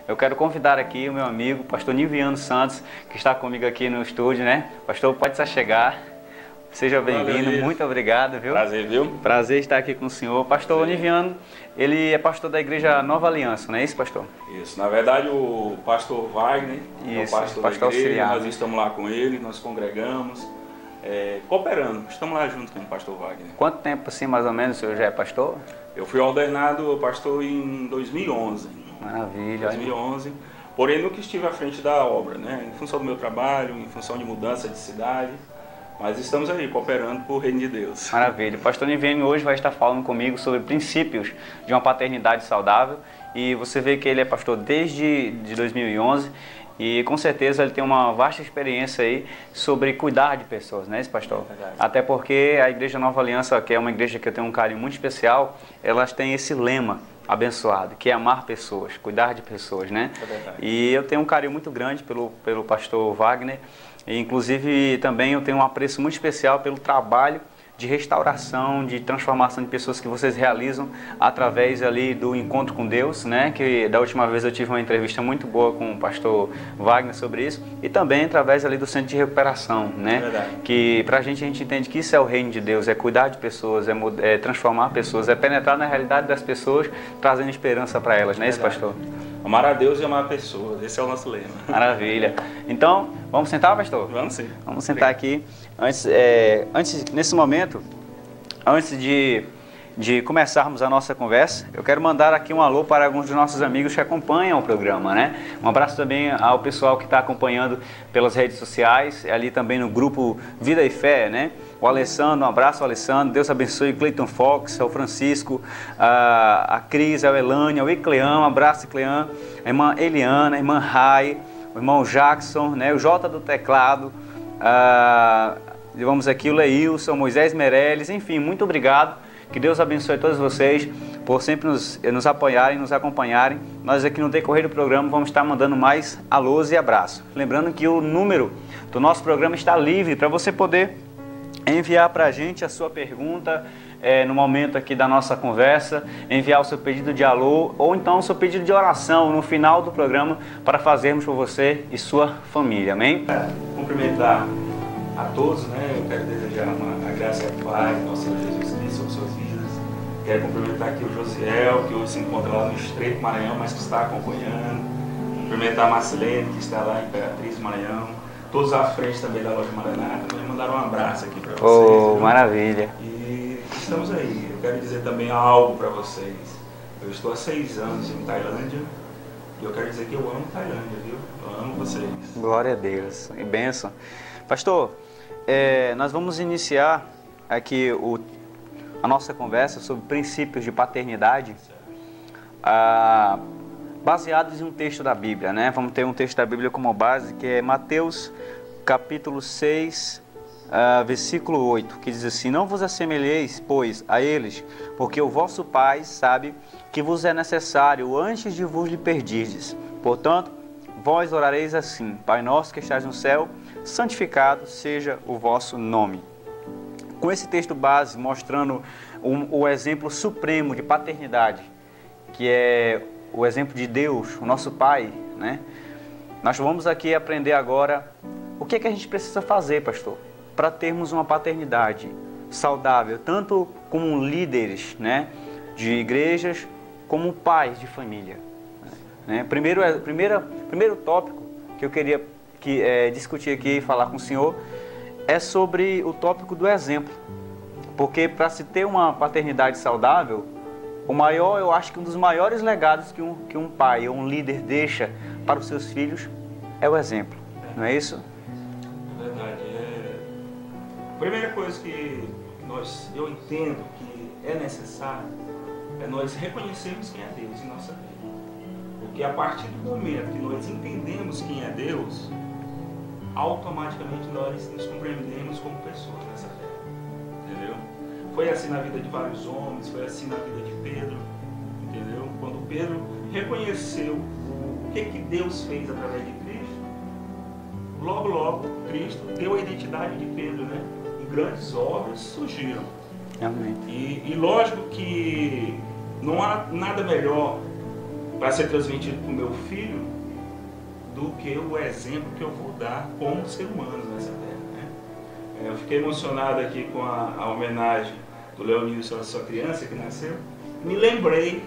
eu quero convidar aqui o meu amigo, pastor Niviano Santos, que está comigo aqui no estúdio, né? Pastor, pode se chegar. Seja bem-vindo, muito obrigado, viu? Prazer, viu? Prazer estar aqui com o senhor. Pastor Niviano, ele é pastor da Igreja Nova Aliança, não é isso, pastor? Isso, na verdade o pastor Wagner é o pastor da igreja, auxiliar. Nós estamos lá com ele, nós congregamos, cooperando, estamos lá junto com o pastor Wagner. Quanto tempo assim, mais ou menos, o senhor já é pastor? Eu fui ordenado pastor em 2011. Maravilha. 2011, porém nunca estive à frente da obra, né? Em função do meu trabalho, em função de mudança de cidade. Mas estamos aí, cooperando por reino de Deus. Maravilha. O pastor Niviano hoje vai estar falando comigo sobre princípios de uma paternidade saudável. E você vê que ele é pastor desde 2011 e com certeza ele tem uma vasta experiência aí sobre cuidar de pessoas, né, esse pastor? Verdade. Até porque a Igreja Nova Aliança, que é uma igreja que eu tenho um carinho muito especial, elas têm esse lema abençoado, que é amar pessoas, cuidar de pessoas, né? É verdade. E eu tenho um carinho muito grande pelo pastor Wagner. E, inclusive, também eu tenho um apreço muito especial pelo trabalho de restauração, de transformação de pessoas que vocês realizam através ali do encontro com Deus, né? Que da última vez eu tive uma entrevista muito boa com o pastor Wagner sobre isso, e também através ali do centro de recuperação, né? Verdade. Que pra gente, a gente entende que isso é o reino de Deus, é cuidar de pessoas, é transformar pessoas, é penetrar na realidade das pessoas, trazendo esperança para elas, né, esse pastor? Amar a Deus e amar pessoas, esse é o nosso lema. Maravilha. Então, vamos sentar, pastor? Vamos sim. Vamos sentar aqui. Nesse momento, antes de começarmos a nossa conversa, eu quero mandar aqui um alô para alguns dos nossos amigos que acompanham o programa, né? Um abraço também ao pessoal que está acompanhando pelas redes sociais, ali também no grupo Vida e Fé, né? O Alessandro, um abraço ao Alessandro, Deus abençoe o Cleiton Fox, ao Francisco, a Cris, ao Elane, ao Icleão, um abraço Icleão, a irmã Eliana, a irmã Rai, o irmão Jackson, né? O Jota do teclado, vamos aqui o Leilson, Moisés Meirelles, enfim, muito obrigado. Que Deus abençoe todos vocês por sempre nos apoiarem, nos acompanharem. Nós aqui no decorrer do programa vamos estar mandando mais alôs e abraços. Lembrando que o número do nosso programa está livre para você poder enviar para a gente a sua pergunta no momento aqui da nossa conversa, enviar o seu pedido de alô ou então o seu pedido de oração no final do programa para fazermos por você e sua família, amém? Cumprimentar a todos, né? Eu quero desejar a graça e a paz do nosso Senhor Jesus Cristo sobre suas vidas. Quero cumprimentar aqui o Josiel, que hoje se encontra lá no Estreito Maranhão, mas que está acompanhando. Cumprimentar a Marcelene, que está lá em Imperatriz Maranhão. Todos à frente também da loja Maranata. Também mandaram um abraço aqui para vocês. Oh, maravilha! E estamos aí. Eu quero dizer também algo para vocês. Eu estou há 6 anos em Tailândia e eu quero dizer que eu amo Tailândia, viu? Eu amo vocês. Glória a Deus. E bênção. Pastor, nós vamos iniciar aqui a nossa conversa sobre princípios de paternidade baseados em um texto da Bíblia, né? Vamos ter um texto da Bíblia como base, que é Mateus capítulo 6, versículo 8, que diz assim: Não vos assemelheis, pois, a eles, porque o vosso Pai sabe que vos é necessário antes de vos lhe perdirdes. Portanto, vós orareis assim: Pai nosso que estás no céu, santificado seja o vosso nome. Com esse texto base mostrando o exemplo supremo de paternidade, que é o exemplo de Deus, o nosso Pai, né? Nós vamos aqui aprender agora o que é que a gente precisa fazer, pastor, para termos uma paternidade saudável, tanto como líderes, né, de igrejas, como pais de família, né? Primeiro tópico que eu queria discutir aqui e falar com o senhor é sobre o tópico do exemplo, porque para se ter uma paternidade saudável, eu acho que um dos maiores legados que um pai ou um líder deixa para os seus filhos é o exemplo, não é isso? É verdade. A primeira coisa que eu entendo que é necessário é nós reconhecermos quem é Deus em nossa vida. Porque a partir do momento que nós entendemos quem é Deus, automaticamente nós nos compreendemos como pessoas nessa terra. Entendeu? Foi assim na vida de vários homens, foi assim na vida de Pedro, entendeu? Quando Pedro reconheceu o que Deus fez através de Cristo, logo Cristo deu a identidade de Pedro, né? E grandes obras surgiram. Amém. E lógico que não há nada melhor para ser transmitido para o meu filho do que o exemplo que eu vou dar como ser humano nessa terra, né? Eu fiquei emocionado aqui com a homenagem do Leonilson à sua criança que nasceu. Me lembrei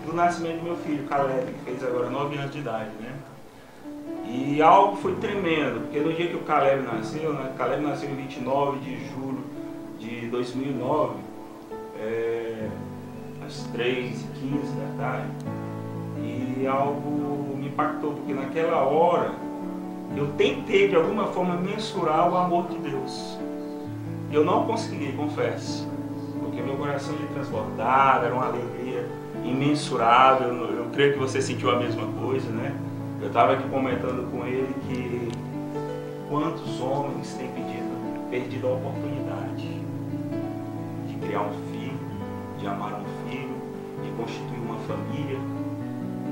do nascimento do meu filho, Caleb, que fez agora 9 anos de idade, né? E algo foi tremendo, porque no dia que o Caleb nasceu, né? Caleb nasceu em 29 de julho de 2009, às 3h15 da tarde, e algo me impactou, porque naquela hora eu tentei de alguma forma mensurar o amor de Deus. Eu não consegui, confesso, porque meu coração lhe transbordava, era uma alegria imensurável. Eu creio que você sentiu a mesma coisa, né? Eu estava aqui comentando com ele que quantos homens têm perdido a oportunidade de criar um filho, de amar um filho, de constituir uma família,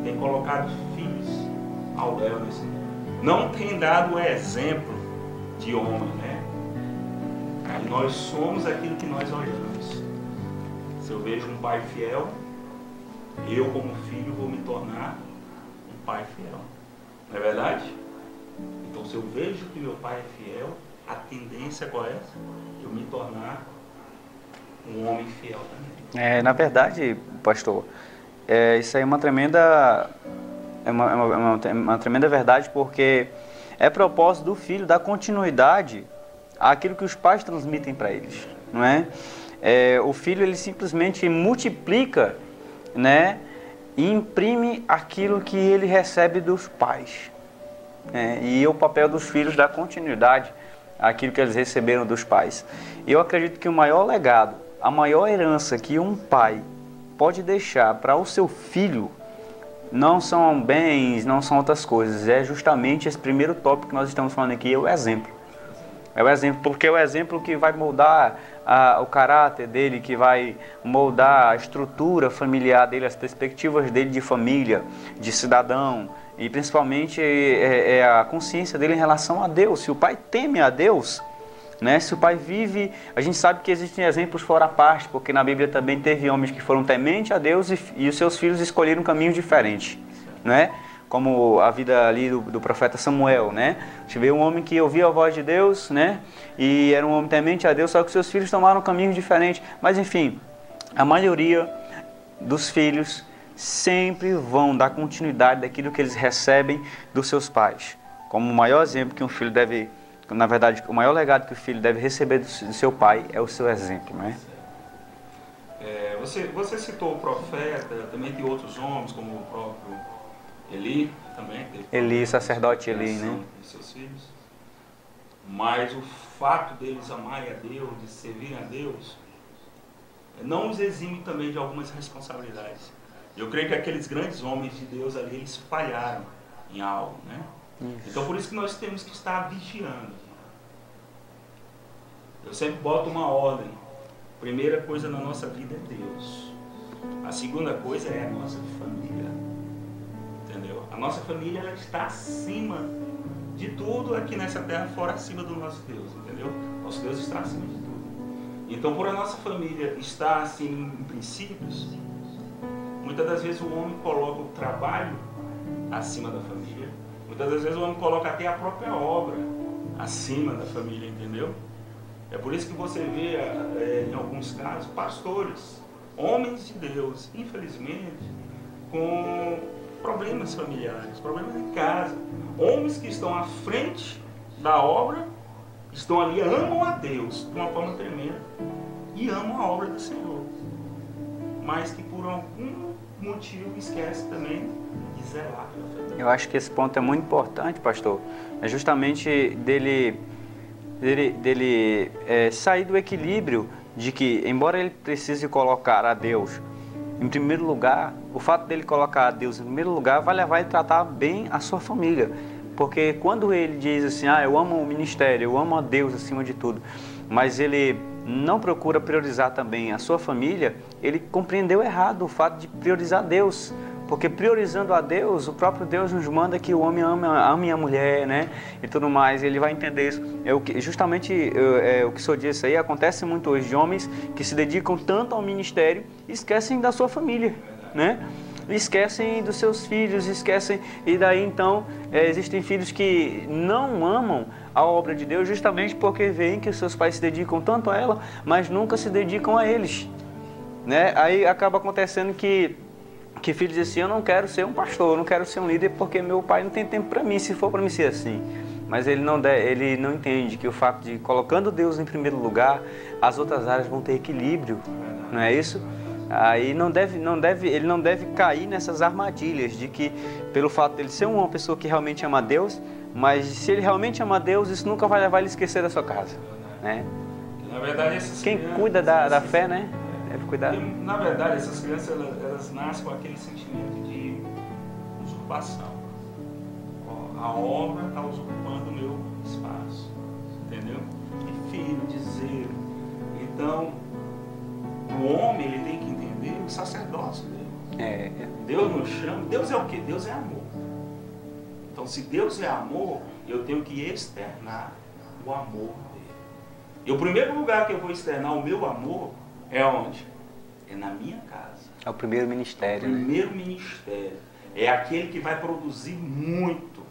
tem colocado filhos ao léu nesse mundo. Não tem dado o exemplo de homem, né? E nós somos aquilo que nós olhamos. Se eu vejo um pai fiel, eu como filho vou me tornar um pai fiel. Não é verdade? Então se eu vejo que meu pai é fiel, a tendência qual é? Eu me tornar um homem fiel também. Na verdade, pastor, isso aí é uma tremenda, uma tremenda verdade, porque é propósito do filho dar continuidade àquilo que os pais transmitem para eles, não é? O filho, ele simplesmente multiplica, né, e imprime aquilo que ele recebe dos pais. E o papel dos filhos dar continuidade àquilo que eles receberam dos pais. E eu acredito que o maior legado, a maior herança que um pai pode deixar para o seu filho não são bens, não são outras coisas. É justamente esse primeiro tópico que nós estamos falando aqui, é o exemplo. É o exemplo, porque é o exemplo que vai moldar o caráter dele, que vai moldar a estrutura familiar dele, as perspectivas dele de família, de cidadão, e principalmente a consciência dele em relação a Deus. Se o pai teme a Deus, né? Se o pai vive, a gente sabe que existem exemplos fora a parte, porque na Bíblia também teve homens que foram tementes a Deus e os seus filhos escolheram caminhos diferentes, né? Como a vida ali do profeta Samuel, né? A gente vê um homem que ouvia a voz de Deus, né? E era um homem temente a Deus, só que seus filhos tomaram caminhos diferentes. Mas enfim, a maioria dos filhos sempre vão dar continuidade daquilo que eles recebem dos seus pais. Como o maior exemplo que um filho deve, na verdade, o maior legado que o filho deve receber do seu pai é o seu exemplo, né? Você citou o profeta, também tem outros homens, como o próprio Eli, também. Eli, sacerdote Eli, né? De seus filhos. Mas o fato deles amarem a Deus, de servirem a Deus, não os exime também de algumas responsabilidades. Eu creio que aqueles grandes homens de Deus ali, eles falharam em algo, né? Então por isso que nós temos que estar vigiando. Eu sempre boto uma ordem. Primeira coisa na nossa vida é Deus. A segunda coisa é a nossa família. Entendeu? A nossa família, ela está acima de tudo aqui nessa terra, fora acima do nosso Deus, entendeu? Nosso Deus está acima de tudo. Então, por a nossa família estar assim em princípios, muitas das vezes o homem coloca o trabalho acima da família. Muitas das vezes o homem coloca até a própria obra acima da família, entendeu? É por isso que você vê, em alguns casos, pastores, homens de Deus, infelizmente, com problemas familiares, problemas em casa. Homens que estão à frente da obra, estão ali, amam a Deus de uma forma tremenda e amam a obra do Senhor, mas que por algum motivo esquece também de zelar pela fé. Eu acho que esse ponto é muito importante, pastor. É justamente dele sair do equilíbrio de que, embora ele precise colocar a Deus em primeiro lugar, o fato dele colocar a Deus em primeiro lugar vai levar ele a tratar bem a sua família. Porque quando ele diz assim, eu amo o ministério, eu amo a Deus acima de tudo, mas ele não procura priorizar também a sua família, ele compreendeu errado o fato de priorizar Deus. Porque priorizando a Deus, o próprio Deus nos manda que o homem ame a mulher, né? E tudo mais, ele vai entender isso. Justamente o que o senhor disse aí, acontece muito hoje de homens que se dedicam tanto ao ministério e esquecem da sua família, né? esquecem dos seus filhos, esquecem, e daí então existem filhos que não amam a obra de Deus justamente porque veem que os seus pais se dedicam tanto a ela, mas nunca se dedicam a eles, né? Aí acaba acontecendo que filho diz assim, eu não quero ser um pastor, eu não quero ser um líder porque meu pai não tem tempo para mim, se for para mim ser assim. Mas ele não entende que o fato de colocando Deus em primeiro lugar, as outras áreas vão ter equilíbrio, não é isso? Aí ele não deve cair nessas armadilhas de que pelo fato dele ser uma pessoa que realmente ama a Deus, mas se ele realmente ama a Deus, isso nunca vai levar ele a esquecer da sua casa, né? Na verdade, quem cuida da fé, né? Deve cuidar. Na verdade, essas crianças elas nascem com aquele sentimento de usurpação. A obra está usurpando o meu espaço, entendeu? E filho, dizer. Então, o homem ele tem que entender o sacerdócio dele. Deus nos chama. Deus é o quê? Deus é amor. Então, se Deus é amor, eu tenho que externar o amor dele. E o primeiro lugar que eu vou externar o meu amor é onde? É na minha casa. É o primeiro ministério. É o primeiro ministério. É aquele que vai produzir muito.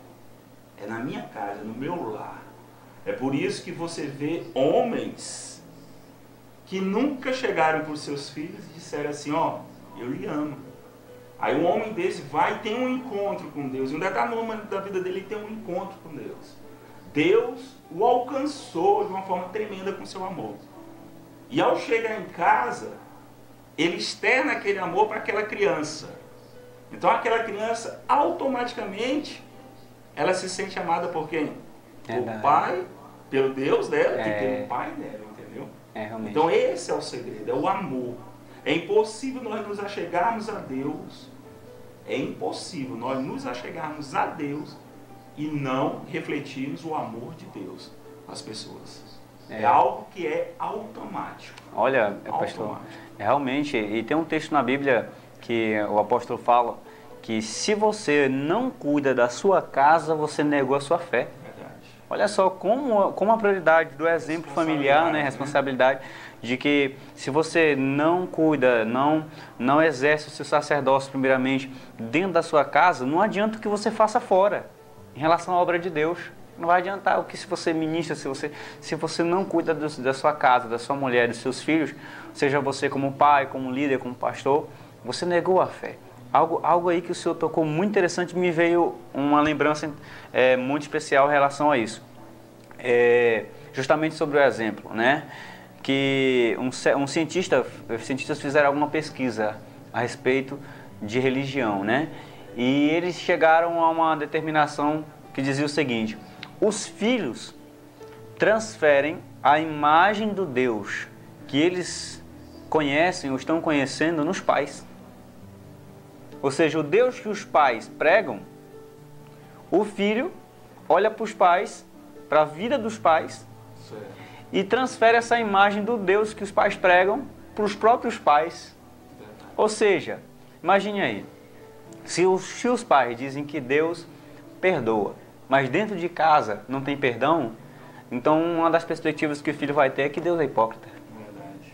É na minha casa, no meu lar. É por isso que você vê homens que nunca chegaram para os seus filhos e disseram assim, ó, eu lhe amo. Aí um homem desse vai e tem um encontro com Deus. Em um determinado momento da vida dele, ele tem um encontro com Deus. Deus o alcançou de uma forma tremenda com seu amor. E ao chegar em casa, ele externa aquele amor para aquela criança. Então aquela criança automaticamente ela se sente amada por quem? Por pai, pelo Deus dela e pelo pai dela, entendeu? Então esse é o segredo, é o amor. É impossível nós nos achegarmos a Deus, é impossível nós nos achegarmos a Deus e não refletirmos o amor de Deus às pessoas. É algo que é automático. Olha, pastor, realmente, e tem um texto na Bíblia que o apóstolo fala que se você não cuida da sua casa, você negou a sua fé. Verdade. Olha só como a prioridade do exemplo familiar, né? Responsabilidade de que se você não cuida, não exerce o seu sacerdócio primeiramente dentro da sua casa, não adianta o que você faça fora em relação à obra de Deus. Não vai adiantar o que se você ministra, se você não cuida da sua casa, da sua mulher, dos seus filhos, seja você como pai, como líder, como pastor, você negou a fé. Algo aí que o senhor tocou muito interessante, me veio uma lembrança muito especial em relação a isso. Justamente sobre o exemplo, né? Que cientistas fizeram alguma pesquisa a respeito de religião, né? E eles chegaram a uma determinação que dizia o seguinte: os filhos transferem a imagem do Deus que eles conhecem ou estão conhecendo nos pais. Ou seja, o Deus que os pais pregam, o filho olha para os pais, para a vida dos pais, e transfere essa imagem do Deus que os pais pregam para os próprios pais. Ou seja, imagine aí, se os pais dizem que Deus perdoa, mas dentro de casa não tem perdão, então uma das perspectivas que o filho vai ter é que Deus é hipócrita. Verdade.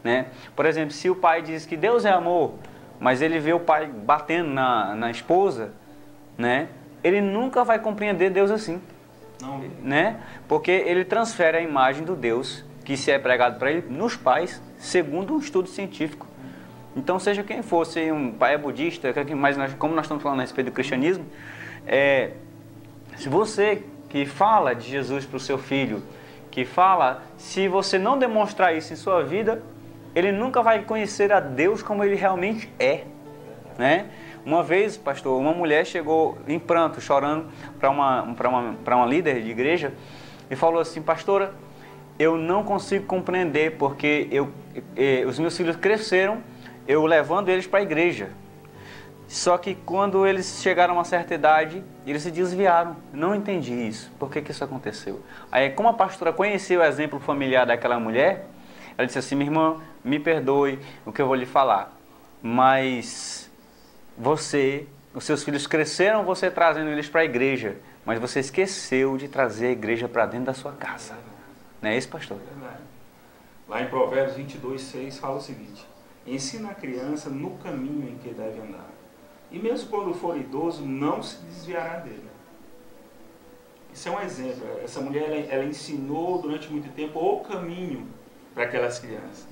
Né? Por exemplo, se o pai diz que Deus é amor, mas ele vê o pai batendo na esposa, né? Ele nunca vai compreender Deus assim. Não. Né? Porque ele transfere a imagem do Deus que se é pregado para ele nos pais, segundo um estudo científico. Então, seja quem for, se um pai é budista, mas como nós estamos falando a respeito do cristianismo, se você que fala de Jesus para o seu filho, se você não demonstrar isso em sua vida, ele nunca vai conhecer a Deus como ele realmente é, né? Uma vez, pastor, uma mulher chegou em pranto, chorando para uma líder de igreja e falou assim: pastora, eu não consigo compreender porque os meus filhos cresceram, eu levando eles para a igreja. Só que quando eles chegaram a uma certa idade, eles se desviaram. Não entendi isso. Por que isso aconteceu? Aí, como a pastora conhecia o exemplo familiar daquela mulher, ela disse assim: minha irmã, me perdoe o que eu vou lhe falar, mas os seus filhos cresceram você trazendo eles para a igreja, mas você esqueceu de trazer a igreja para dentro da sua casa. Não é isso, pastor? Lá em Provérbios 22:6 fala o seguinte: ensina a criança no caminho em que deve andar. E mesmo quando for idoso, não se desviará dele. Isso é um exemplo. Essa mulher, ela ensinou durante muito tempo o caminho para aquelas crianças.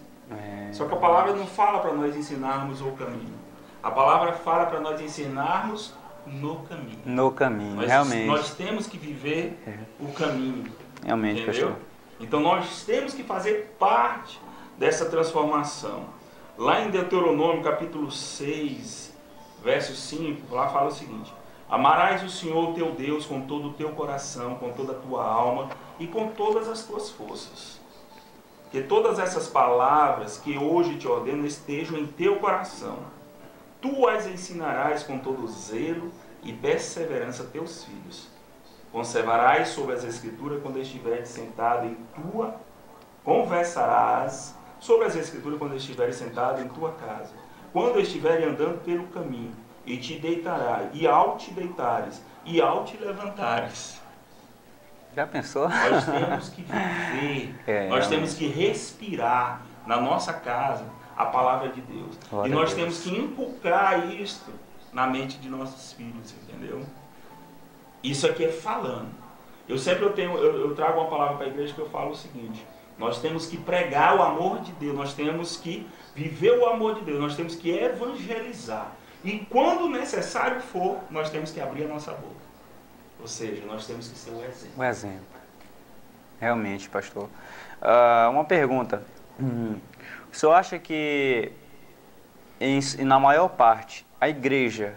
Só que a palavra não fala para nós ensinarmos o caminho. A palavra fala para nós ensinarmos no caminho. No caminho, realmente. Nós temos que viver o caminho. Realmente, entendeu? pastor. Então nós temos que fazer parte dessa transformação. Lá em Deuteronômio capítulo 6, verso 5, lá fala o seguinte: amarás o Senhor teu Deus com todo o teu coração, com toda a tua alma e com todas as tuas forças. Que todas essas palavras que hoje te ordeno estejam em teu coração. Tu as ensinarás com todo zelo e perseverança a teus filhos. Conservarás sobre as Escrituras quando estiveres sentado em tua... Conversarás sobre as Escrituras quando estiveres sentado em tua casa, quando estiveres andando pelo caminho, e te deitarás, e ao te deitares, e ao te levantares. Já pensou? Nós temos que viver, nós temos que respirar na nossa casa a palavra de Deus. Glória e nós a Deus. temos que inculcar isto na mente de nossos filhos, entendeu? Isso aqui é falando. Eu trago uma palavra para a igreja que eu falo o seguinte: nós temos que pregar o amor de Deus, nós temos que viver o amor de Deus, nós temos que evangelizar. E quando necessário for, nós temos que abrir a nossa boca. Ou seja, nós temos que ser o exemplo. Um exemplo. Realmente, pastor. Uma pergunta. O senhor acha que, na maior parte, a igreja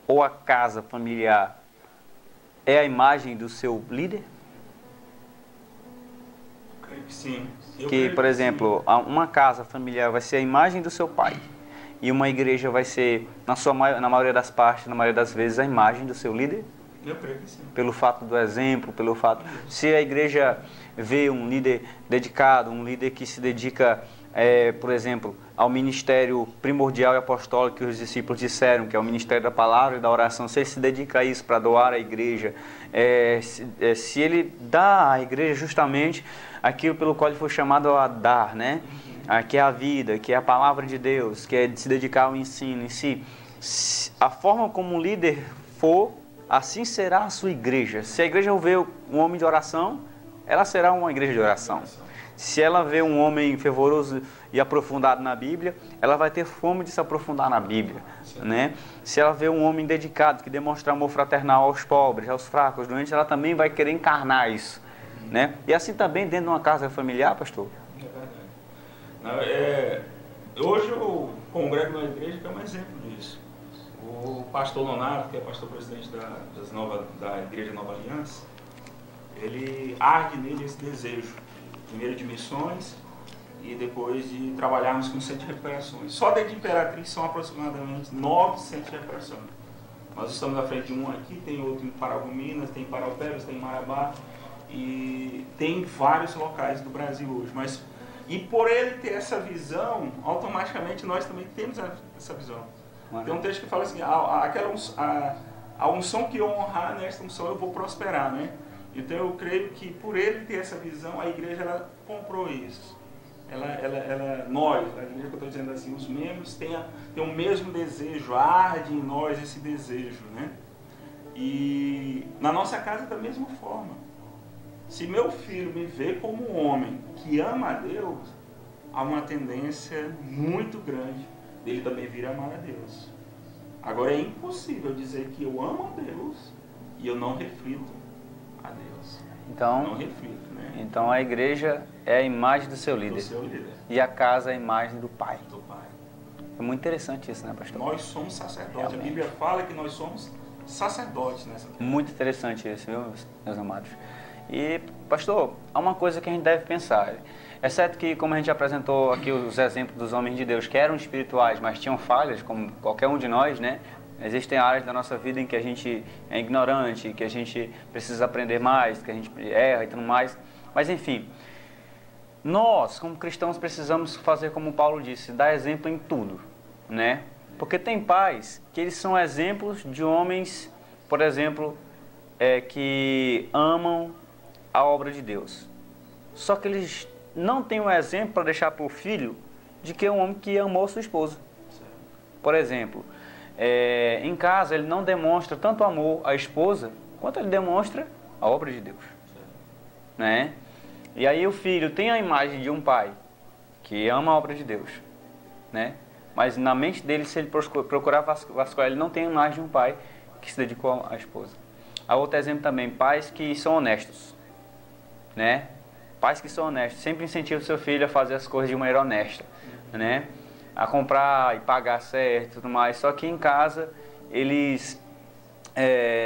ou a casa familiar é a imagem do seu líder? Eu creio que sim. Que, por exemplo, uma casa familiar vai ser a imagem do seu pai. E uma igreja vai ser, na maioria das partes, na maioria das vezes, a imagem do seu líder? Eu creio que sim. Pelo fato do exemplo, pelo fato... Se a igreja vê um líder dedicado, um líder que se dedica, por exemplo, ao ministério primordial e apostólico que os discípulos disseram, que é o ministério da palavra e da oração, se ele se dedica a isso para doar à igreja, se ele dá à igreja justamente aquilo pelo qual ele foi chamado a dar, né? Que é a vida, que é a palavra de Deus, que é de se dedicar ao ensino em si. A forma como o líder for, assim será a sua igreja. Se a igreja vê um homem de oração, ela será uma igreja de oração. Se ela vê um homem fervoroso e aprofundado na Bíblia, ela vai ter fome de se aprofundar na Bíblia, né? Se ela vê um homem dedicado, que demonstra amor fraternal aos pobres, aos fracos, aos doentes, ela também vai querer encarnar isso, né? E assim também dentro de uma casa familiar, pastor? É verdade. Hoje eu congrego na igreja que é um exemplo disso. O pastor Leonardo, que é pastor presidente da Igreja Nova Aliança, ele arde nele esse desejo, primeiro de missões e depois de trabalharmos com centro de recuperações. Só dentro de Imperatriz são aproximadamente 9 centros de recuperação. Nós estamos à frente de um aqui, tem outro em Paragominas, tem em Paraupebas, tem em Marabá e tem vários locais do Brasil hoje. E por ele ter essa visão, automaticamente nós também temos essa visão. Tem um texto que fala assim: a unção que eu honrar, nesta unção eu vou prosperar, né? Então eu creio que por ele ter essa visão, a igreja ela comprou isso. Nós, a igreja que eu estou dizendo assim, os membros têm o mesmo desejo, arde em nós esse desejo, né? E na nossa casa da mesma forma. Se meu filho me vê como um homem que ama a Deus, há uma tendência muito grande dele também vir amar a Deus. Agora é impossível dizer que eu amo a Deus e eu não reflito a Deus. Então, não reflito, né? Então a igreja é a imagem do seu líder. Do seu líder. E a casa é a imagem do pai. Do Pai. É muito interessante isso, né, pastor? Nós somos sacerdotes. Realmente. A Bíblia fala que nós somos sacerdotes nessa terra. Muito interessante isso, viu, meus amados? E, pastor, há uma coisa que a gente deve pensar. Exceto que, como a gente apresentou aqui os exemplos dos homens de Deus, que eram espirituais, mas tinham falhas, como qualquer um de nós, né? Existem áreas da nossa vida em que a gente é ignorante, que a gente precisa aprender mais, que a gente erra e tudo mais. Mas, enfim, nós, como cristãos, precisamos fazer como Paulo disse, dar exemplo em tudo, né? Porque tem pais que eles são exemplos de homens, por exemplo, que amam a obra de Deus. Só que eles não têm um exemplo para deixar para o filho de que um homem que amou a sua esposa. Por exemplo, em casa ele não demonstra tanto amor à esposa quanto ele demonstra a obra de Deus, né? E aí o filho tem a imagem de um pai que ama a obra de Deus, né? Mas na mente dele, se ele procurar vasculhar, ele não tem a imagem de um pai que se dedicou à esposa. Há outro exemplo também, pais que são honestos, né? Pais que são honestos, sempre incentivam o seu filho a fazer as coisas de maneira honesta, né? A comprar e pagar certo e tudo mais. Só que em casa eles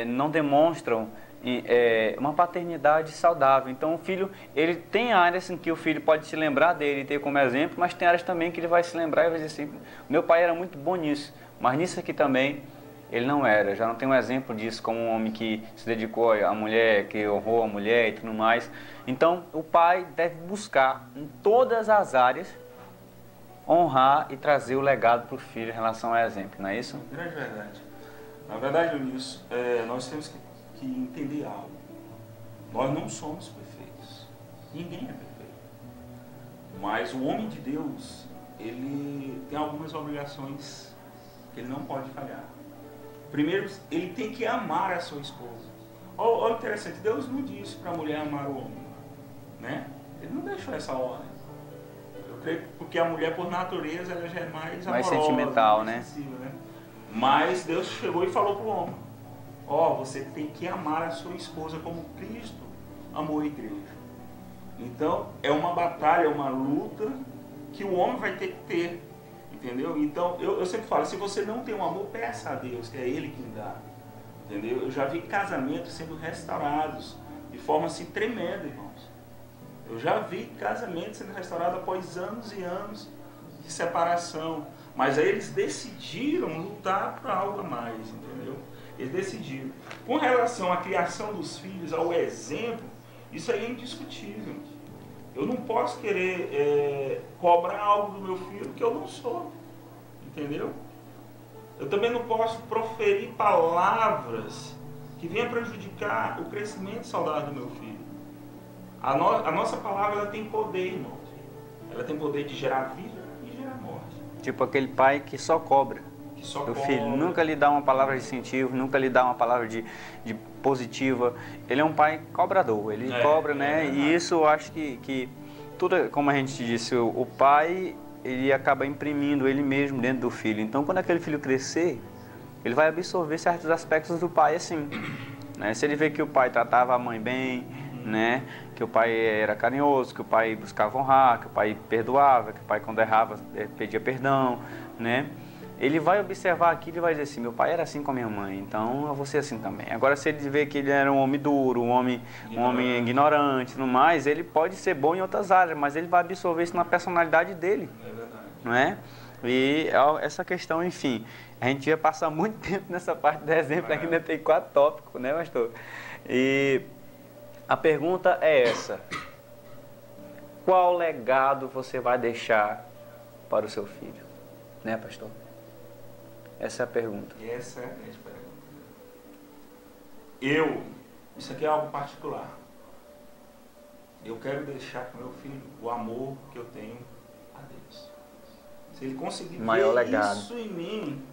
não demonstram uma paternidade saudável. Então o filho, ele tem áreas em que o filho pode se lembrar dele e ter como exemplo, mas tem áreas também que ele vai se lembrar e vai dizer assim, meu pai era muito bom nisso, mas nisso aqui também ele não era. Já não tem um exemplo disso como um homem que se dedicou à mulher, que honrou a mulher e tudo mais. Então o pai deve buscar em todas as áreas honrar e trazer o legado para o filho em relação ao exemplo, não é isso? Grande verdade. Na verdade, Nilson, nós temos que entender algo. Nós não somos perfeitos. Ninguém é perfeito. Mas o homem de Deus, ele tem algumas obrigações que ele não pode falhar. Primeiro, ele tem que amar a sua esposa. Olha interessante, Deus não disse para a mulher amar o homem, né? Ele não deixou essa ordem. Eu creio porque a mulher, por natureza, ela já é mais amorosa, sentimental, mais sensível, né? Mas Deus chegou e falou para o homem, você tem que amar a sua esposa como Cristo amou a igreja. Então, é uma batalha, é uma luta que o homem vai ter que ter, entendeu? Então, eu sempre falo, se você não tem um amor, peça a Deus, que é Ele quem dá, entendeu? Eu já vi casamentos sendo restaurados de forma assim tremenda, irmãos. Eu já vi casamentos sendo restaurados após anos e anos de separação, mas aí eles decidiram lutar para algo a mais, entendeu? Eles decidiram. Com relação à criação dos filhos, ao exemplo, isso aí é indiscutível. Eu não posso querer cobrar algo do meu filho que eu não sou, entendeu? Eu também não posso proferir palavras que venham prejudicar o crescimento saudável do meu filho. A nossa palavra, ela tem poder, irmãos. Ela tem poder de gerar vida e gerar morte. Tipo aquele pai que só cobra. O filho nunca lhe dá uma palavra de incentivo, nunca lhe dá uma palavra de positiva. Ele é um pai cobrador, ele cobra, né? E isso eu acho que tudo, como a gente disse, o pai, ele acaba imprimindo ele mesmo dentro do filho. Então, quando aquele filho crescer, ele vai absorver certos aspectos do pai assim, né? Se ele vê que o pai tratava a mãe bem, né? Que o pai era carinhoso, que o pai buscava honrar, que o pai perdoava, que o pai quando errava pedia perdão, né? Ele vai observar aquilo e vai dizer assim, meu pai era assim com a minha mãe, então eu vou ser assim também. Agora, se ele vê que ele era um homem duro, um homem ignorante e tudo mais, ele pode ser bom em outras áreas, mas ele vai absorver isso na personalidade dele. É verdade. Não é? E essa questão, enfim, a gente ia passar muito tempo nessa parte do exemplo, aqui ainda tem 4 tópicos, né, pastor? E a pergunta é essa: qual legado você vai deixar para o seu filho? Né, pastor? Essa é a pergunta. Essa é a grande pergunta. Isso aqui é algo particular. Eu quero deixar para o meu filho o amor que eu tenho a Deus. Se ele conseguir ver isso em mim,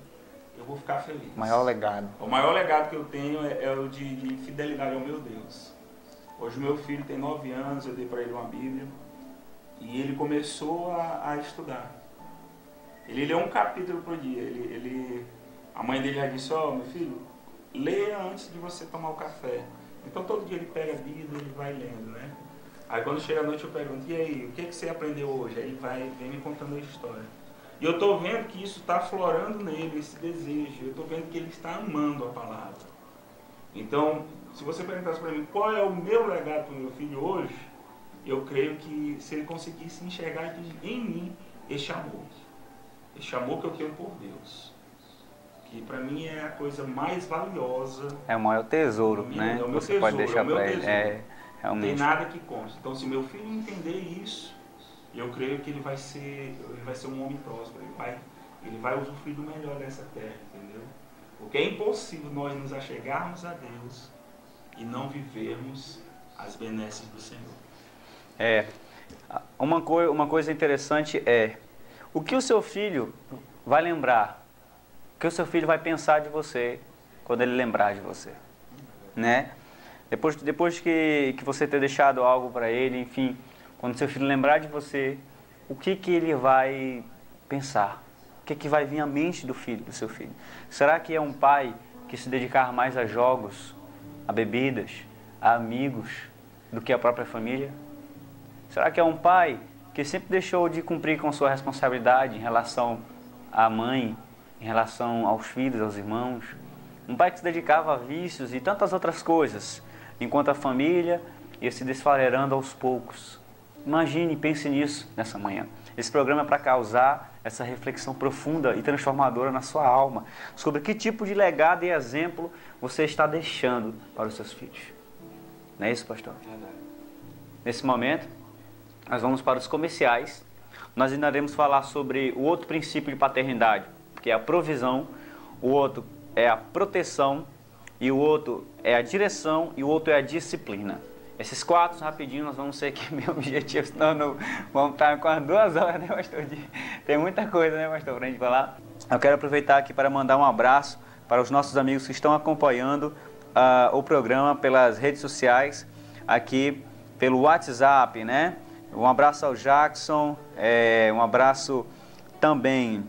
eu vou ficar feliz. Maior legado. O maior legado que eu tenho é o de fidelidade ao meu Deus. Hoje o meu filho tem 9 anos, eu dei para ele uma Bíblia e ele começou a estudar. Ele lê um capítulo por dia. A mãe dele já disse, meu filho, leia antes de você tomar o café. Então todo dia ele pega a Bíblia e ele vai lendo, né? Aí quando chega a noite eu pergunto, e aí, o que você aprendeu hoje? Aí ele vem me contando a história. E eu estou vendo que isso está aflorando nele, esse desejo. Eu estou vendo que ele está amando a palavra. Então, se você perguntasse para mim qual é o meu legado para o meu filho hoje, eu creio que se ele conseguisse enxergar em mim este amor que eu tenho por Deus, que para mim é a coisa mais valiosa. É o maior tesouro, né? É o meu você tesouro, pode deixar para ele. Realmente. Não tem nada que conste. Então, se meu filho entender isso, eu creio que ele vai ser um homem próspero. Ele vai usufruir do melhor dessa terra, entendeu? Porque é impossível nós nos achegarmos a Deus e não vivermos as benesses do Senhor. Uma coisa interessante O que o seu filho vai lembrar? O que o seu filho vai pensar de você quando ele lembrar de você? Né? Depois que você ter deixado algo para ele, enfim, quando seu filho lembrar de você, o que ele vai pensar? O que vai vir à mente do seu filho? Será que é um pai que se dedicar mais a jogos, a bebidas, a amigos, do que a própria família? Será que é um pai que sempre deixou de cumprir com sua responsabilidade em relação à mãe, em relação aos filhos, aos irmãos? Um pai que se dedicava a vícios e tantas outras coisas, enquanto a família ia se desfalerando aos poucos. Imagine e pense nisso nessa manhã. Esse programa é para causar essa reflexão profunda e transformadora na sua alma sobre que tipo de legado e exemplo você está deixando para os seus filhos. Não é isso, pastor? Nesse momento, nós vamos para os comerciais. Nós ainda iremos falar sobre o outro princípio de paternidade, que é a provisão, o outro é a proteção, e o outro é a direção, e o outro é a disciplina. Esses 4 rapidinho nós vamos ser aqui, meu objetivo, senão não, vamos estar com as 2 horas, né, pastor? Tem muita coisa, né, pastor, para a gente falar. Eu quero aproveitar aqui para mandar um abraço para os nossos amigos que estão acompanhando o programa pelas redes sociais, aqui pelo WhatsApp, né? Um abraço ao Jackson, um abraço também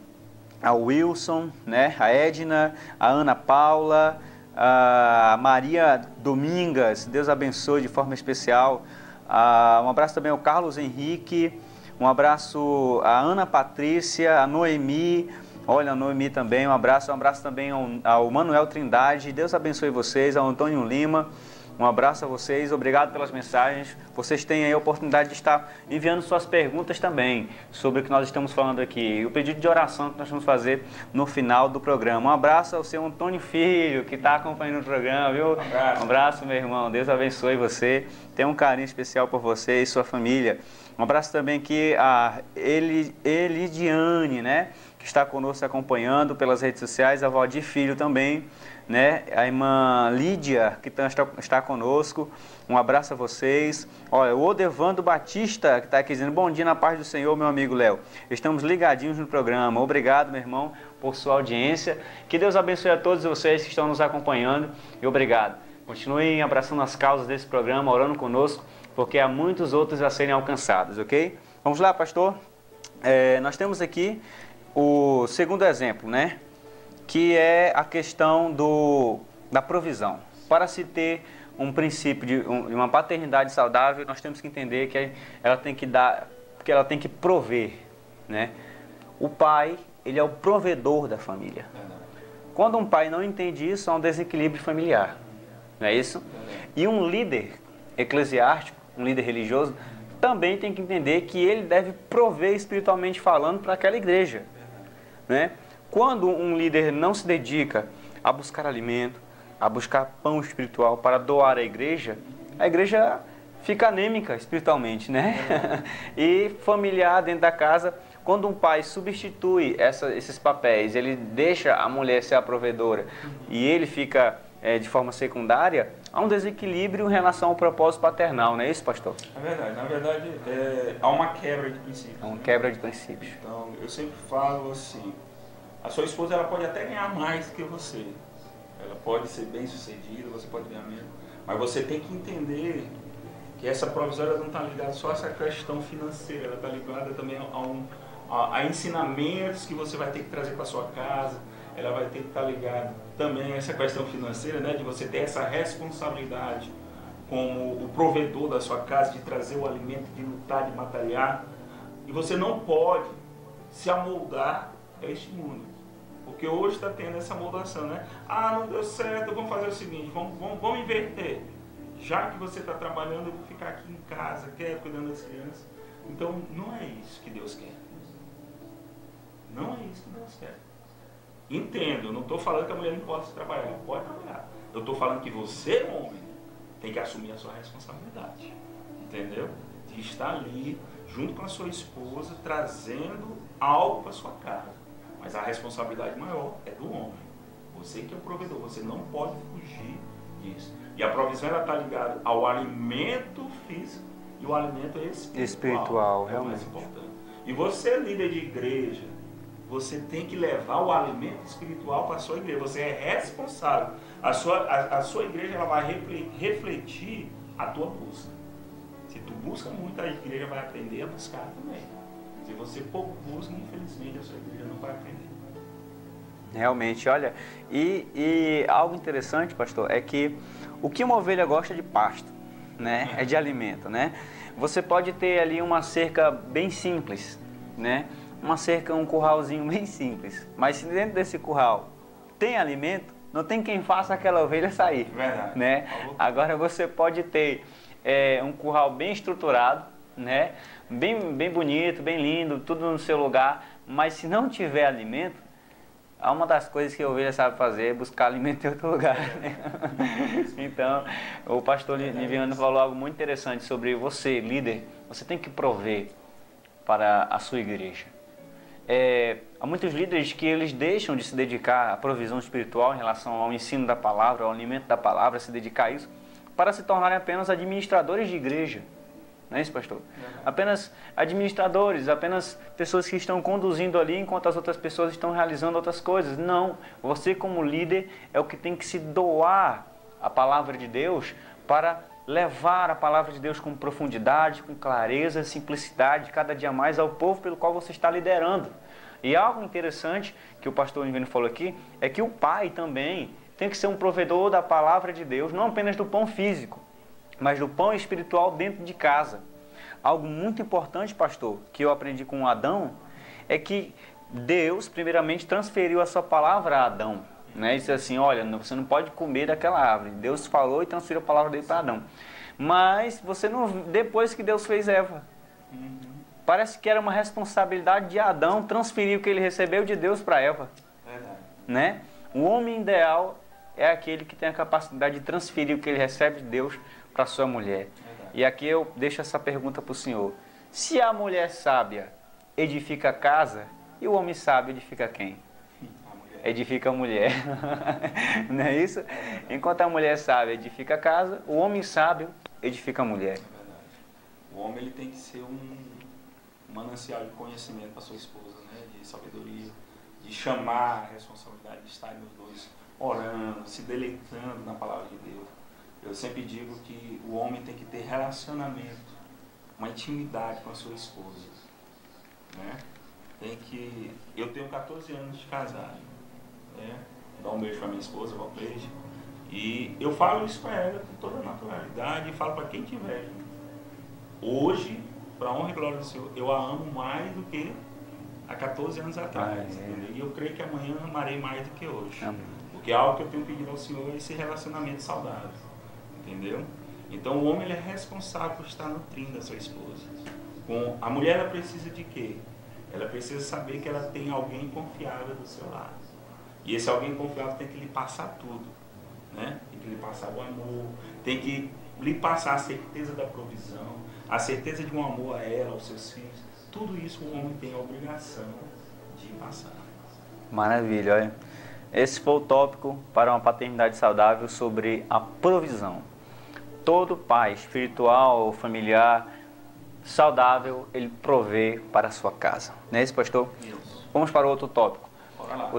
ao Wilson, né? A Edna, a Ana Paula, a Maria Domingas, Deus abençoe de forma especial. Um abraço também ao Carlos Henrique, um abraço à Ana Patrícia, a Noemi, olha a Noemi também, um abraço também ao Manuel Trindade, Deus abençoe vocês, ao Antônio Lima. Um abraço a vocês, obrigado pelas mensagens. Vocês têm aí a oportunidade de estar enviando suas perguntas também sobre o que nós estamos falando aqui. E o pedido de oração que nós vamos fazer no final do programa. Um abraço ao seu Antônio Filho, que está acompanhando o programa, viu? Um abraço, meu irmão. Deus abençoe você. Tenho um carinho especial por você e sua família. Um abraço também aqui a Elidiane, né? Que está conosco acompanhando pelas redes sociais. A Valdir Filho também, né? A irmã Lídia, que está conosco, um abraço a vocês. Olha, o Odevando Batista, que está aqui dizendo, bom dia na paz do Senhor, meu amigo Léo. Estamos ligadinhos no programa. Obrigado, meu irmão, por sua audiência. Que Deus abençoe a todos vocês que estão nos acompanhando e obrigado. Continuem abraçando as causas desse programa, orando conosco, porque há muitos outros a serem alcançados, ok? Vamos lá, pastor? Nós temos aqui o segundo exemplo, né? Que é a questão da provisão. Para se ter um princípio de uma paternidade saudável, nós temos que entender que ela tem que ela tem que prover, né? O pai, ele é o provedor da família. Quando um pai não entende isso, há um desequilíbrio familiar, não é isso? E um líder eclesiástico, um líder religioso, também tem que entender que ele deve prover espiritualmente falando para aquela igreja, né? Quando um líder não se dedica a buscar alimento, a buscar pão espiritual para doar à igreja, a igreja fica anêmica espiritualmente, né? E familiar dentro da casa, quando um pai substitui esses papéis, ele deixa a mulher ser a provedora e ele fica de forma secundária, há um desequilíbrio em relação ao propósito paternal, não é isso, pastor? É verdade. Na verdade, há uma quebra de princípios. Há uma quebra de princípios. Então, eu sempre falo assim, a sua esposa ela pode até ganhar mais que você. Ela pode ser bem sucedida, você pode ganhar menos. Mas você tem que entender que essa provisão ela não está ligada só a essa questão financeira, ela está ligada também a ensinamentos que você vai ter que trazer para sua casa. Ela vai ter que estar ligada também a essa questão financeira, né, de você ter essa responsabilidade como o provedor da sua casa, de trazer o alimento, de lutar, de batalhar. E você não pode se amoldar a este mundo. Porque hoje está tendo essa moldação, né? Ah, não deu certo, vamos fazer o seguinte, vamos inverter. Já que você está trabalhando, eu vou ficar aqui em casa, quieto, cuidando das crianças. Então, não é isso que Deus quer. Não é isso que Deus quer. Entendo, eu não estou falando que a mulher não pode trabalhar, ela pode trabalhar. Eu estou falando que você, homem, tem que assumir a sua responsabilidade. Entendeu? De estar ali, junto com a sua esposa, trazendo algo para sua casa. Mas a responsabilidade maior é do homem. Você que é o provedor, você não pode fugir disso. E a provisão está ligada ao alimento físico e o alimento espiritual. Realmente. Mais importante. E você, líder de igreja, você tem que levar o alimento espiritual para a sua igreja. Você é responsável. A sua igreja ela vai refletir a tua busca. Se tu busca muito, a igreja vai aprender a buscar também. Se você pouco busca, infelizmente a sua igreja não vai aprender. Realmente, olha, e algo interessante, pastor, é que o que uma ovelha gosta de pasto, né? É de alimento, né? Você pode ter ali uma cerca bem simples, né? Uma cerca, um curralzinho bem simples, mas se dentro desse curral tem alimento, não tem quem faça aquela ovelha sair. Verdade. Né? Agora você pode ter um curral bem estruturado, né? Bem bonito, bem lindo, tudo no seu lugar, mas se não tiver alimento, uma das coisas que a ovelha sabe fazer é buscar alimento em outro lugar. Né? Então, o pastor Liviano falou algo muito interessante sobre você, líder. Você tem que prover para a sua igreja. Há muitos líderes que eles deixam de se dedicar à provisão espiritual em relação ao ensino da palavra, ao alimento da palavra, se dedicar a isso, para se tornarem apenas administradores de igreja. Não é isso, pastor? Apenas administradores, apenas pessoas que estão conduzindo ali enquanto as outras pessoas estão realizando outras coisas. Não, você como líder é o que tem que se doar à palavra de Deus para levar a palavra de Deus com profundidade, com clareza, simplicidade, cada dia mais ao povo pelo qual você está liderando. E algo interessante que o pastor Nivino falou aqui, é que o pai também tem que ser um provedor da palavra de Deus, não apenas do pão físico, mas do pão espiritual dentro de casa. Algo muito importante, pastor, que eu aprendi com Adão, é que Deus, primeiramente, transferiu a sua palavra a Adão. Né? Disse assim, olha, você não pode comer daquela árvore. Deus falou e transferiu a palavra dele para Adão. Mas você não, depois que Deus fez Eva, parece que era uma responsabilidade de Adão transferir o que ele recebeu de Deus para Eva. Né? O homem ideal é aquele que tem a capacidade de transferir o que ele recebe de Deus para sua mulher. E aqui eu deixo essa pergunta para o senhor. Se a mulher sábia edifica a casa, e o homem sábio edifica quem? Edifica a mulher. Não é isso? Enquanto a mulher sábia edifica a casa, o homem sábio edifica a mulher. É verdade. O homem ele tem que ser um manancial de conhecimento para sua esposa, né? De sabedoria, de chamar a responsabilidade de estar nos dois orando, se deleitando na palavra de Deus. Eu sempre digo que o homem tem que ter relacionamento, uma intimidade com a sua esposa, né? Eu tenho 14 anos de casado, né? Dá um beijo para minha esposa, Valpleide, e eu falo isso para ela com toda naturalidade e falo para quem tiver. Hoje, para a honra e glória do Senhor, eu a amo mais do que há 14 anos atrás, entendeu? E eu creio que amanhã amarei mais do que hoje. Porque é algo que eu tenho pedido ao Senhor é esse relacionamento saudável, entendeu? Então o homem ele é responsável por estar nutrindo a sua esposa. A mulher ela precisa de quê? Ela precisa saber que ela tem alguém confiável do seu lado. E esse alguém confiável tem que lhe passar tudo, né? Tem que lhe passar o amor, tem que lhe passar a certeza da provisão, a certeza de um amor a ela, aos seus filhos. Tudo isso o homem tem a obrigação de passar. Maravilha, olha. Esse foi o tópico para uma paternidade saudável sobre a provisão. Todo pai espiritual ou familiar saudável, ele provê para a sua casa. Não é isso, pastor? Isso. Vamos para o outro tópico. Bora lá.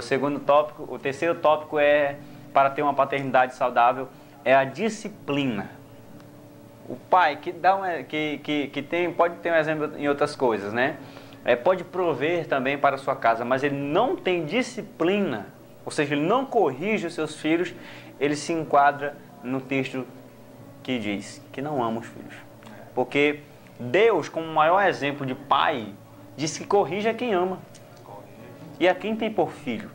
O terceiro tópico é, para ter uma paternidade saudável, é a disciplina. O pai pode ter um exemplo em outras coisas, né? Pode prover também para a sua casa, mas ele não tem disciplina, ou seja, ele não corrige os seus filhos, ele se enquadra no texto que diz que não ama os filhos. Porque Deus, como o maior exemplo de pai, diz que corrige a quem ama e a quem tem por filho.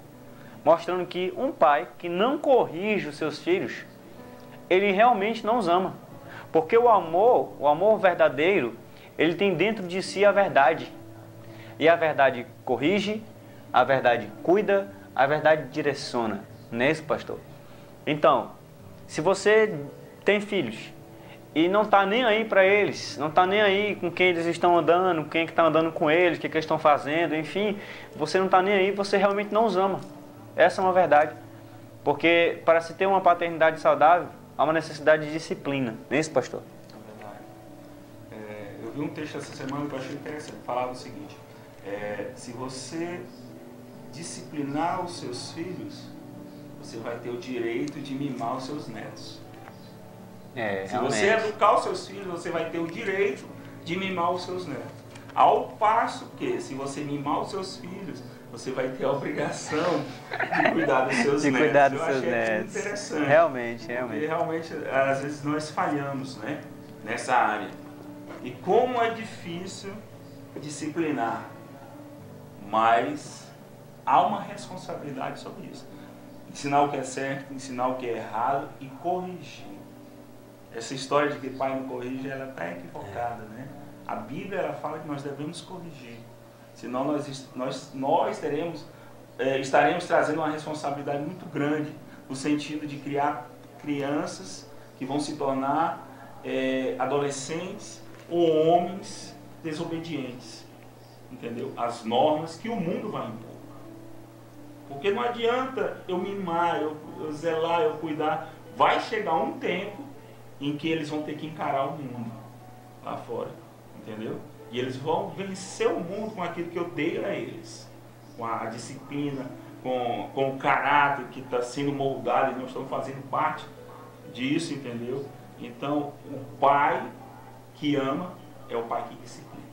Mostrando que um pai que não corrige os seus filhos, ele realmente não os ama. Porque o amor verdadeiro, ele tem dentro de si a verdade. E a verdade corrige, a verdade cuida, a verdade direciona. Não é isso, pastor? Então, se você tem filhos e não está nem aí para eles, não está nem aí com quem eles estão andando, quem é que está andando com eles, o que eles estão fazendo, enfim, você não está nem aí, você realmente não os ama. Essa é uma verdade. Porque para se ter uma paternidade saudável, há uma necessidade de disciplina. Não é isso, pastor? É verdade. Eu vi um texto essa semana que eu achei interessante. Falava o seguinte: Se você disciplinar os seus filhos, você vai ter o direito de mimar os seus netos. Se você educar os seus filhos, você vai ter o direito de mimar os seus netos. Ao passo que, se você mimar os seus filhos, você vai ter a obrigação de cuidar dos seus netos. Cuidar dos Eu seus achei netos. Interessante. Realmente. Porque realmente, às vezes nós falhamos, né, nessa área. E como é difícil disciplinar, mas há uma responsabilidade sobre isso. Ensinar o que é certo, ensinar o que é errado e corrigir. Essa história de que pai não corrige, ela está equivocada, né? A Bíblia ela fala que nós devemos corrigir. Senão nós estaremos trazendo uma responsabilidade muito grande no sentido de criar crianças que vão se tornar adolescentes ou homens desobedientes, entendeu? As normas que o mundo vai impor. Porque não adianta eu mimar, eu zelar, eu cuidar. Vai chegar um tempo em que eles vão ter que encarar o mundo lá fora, entendeu? E eles vão vencer o mundo com aquilo que eu dei a eles, com a disciplina, com o caráter que está sendo moldado, e nós estamos fazendo parte disso, entendeu? Então, o pai que ama é o pai que disciplina.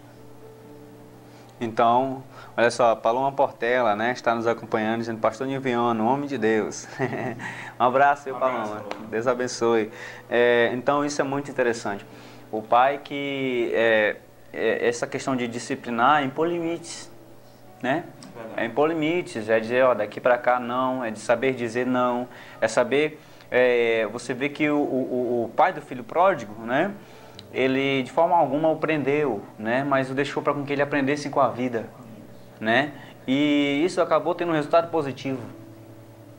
Então, olha só, Paloma Portela, né, está nos acompanhando, dizendo, Pastor Niviano, homem de Deus. Um abraço, Paloma. Deus abençoe. Então, isso é muito interessante. O pai que, essa questão de disciplinar, impor limites, né? Impor limites, é dizer, ó, daqui para cá não, é de saber dizer não, é saber, você vê que o pai do filho pródigo, né? Ele de forma alguma o prendeu, né? Mas o deixou para que ele aprendesse com a vida, né? E isso acabou tendo um resultado positivo,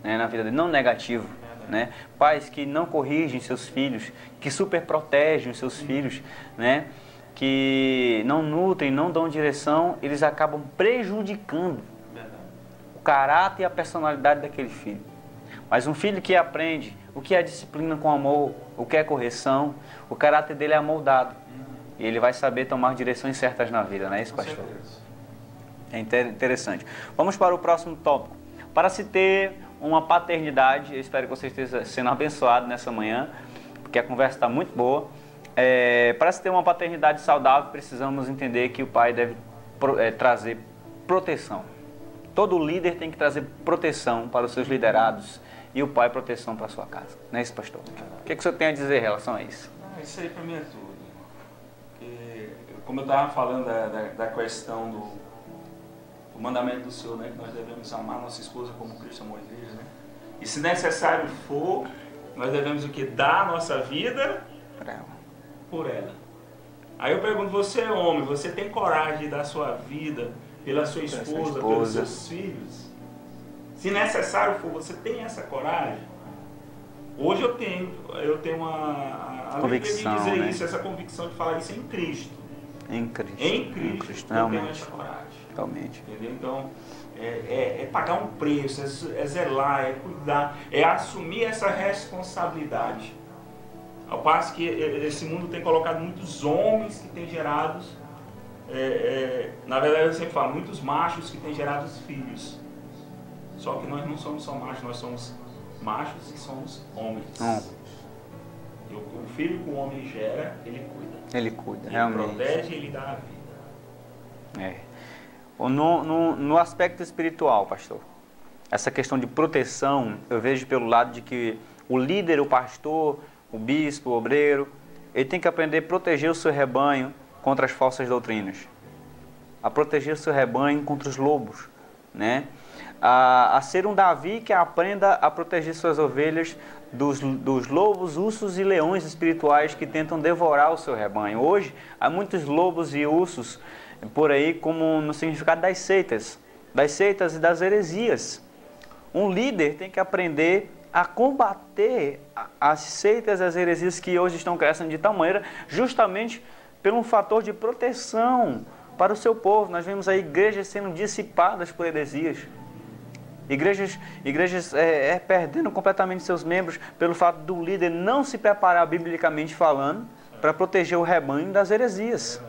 né, na vida dele, não negativo, né? Pais que não corrigem seus filhos, que super protegem os seus filhos, né? Que não nutrem, não dão direção, eles acabam prejudicando o caráter e a personalidade daquele filho. Mas um filho que aprende o que é disciplina com amor, o que é correção, o caráter dele é amoldado. E ele vai saber tomar direções certas na vida, não é isso, pastor? É interessante. Vamos para o próximo tópico. Para se ter uma paternidade, eu espero que você esteja sendo abençoado nessa manhã, porque a conversa está muito boa. Para se ter uma paternidade saudável, precisamos entender que o pai deve trazer proteção. Todo líder tem que trazer proteção para os seus liderados e o pai proteção para a sua casa. Não é isso, pastor? O que o senhor tem a dizer em relação a isso? Isso aí para mim é tudo. Porque, como eu estava falando da questão do mandamento do Senhor, né? Que nós devemos amar nossa esposa como Cristo amou a igreja, né? E se necessário for, nós devemos o quê? Dar a nossa vida por ela. Aí eu pergunto, você é homem, você tem coragem de dar a sua vida pela sua esposa, pelos seus filhos? Se necessário for, você tem essa coragem? Hoje eu tenho uma convicção, de dizer, né? isso, essa convicção de falar isso em Cristo. Em Cristo. Em Cristo eu tenho essa coragem. Realmente. Entendeu? Então, é pagar um preço, é zelar, é cuidar, é assumir essa responsabilidade. Ao passo que esse mundo tem colocado muitos homens que têm gerado, na verdade eu sempre falo, muitos machos que têm gerado filhos. Só que nós não somos só machos, nós somos machos e somos homens. E o filho que o homem gera, ele cuida. Ele cuida, ele realmente. Protege, ele dá a vida. No aspecto espiritual, pastor, essa questão de proteção, eu vejo pelo lado de que o líder, o pastor, o bispo, o obreiro, ele tem que aprender a proteger o seu rebanho contra as falsas doutrinas, a proteger o seu rebanho contra os lobos, né? A ser um Davi que aprenda a proteger suas ovelhas dos lobos, ursos e leões espirituais que tentam devorar o seu rebanho. Hoje, há muitos lobos e ursos por aí, como no significado das seitas e das heresias. Um líder tem que aprender a combater as seitas e as heresias que hoje estão crescendo de tal maneira, justamente pelo fator de proteção para o seu povo. Nós vemos aí igrejas sendo dissipadas por heresias. Igrejas perdendo completamente seus membros pelo fato do líder não se preparar biblicamente falando para proteger o rebanho das heresias,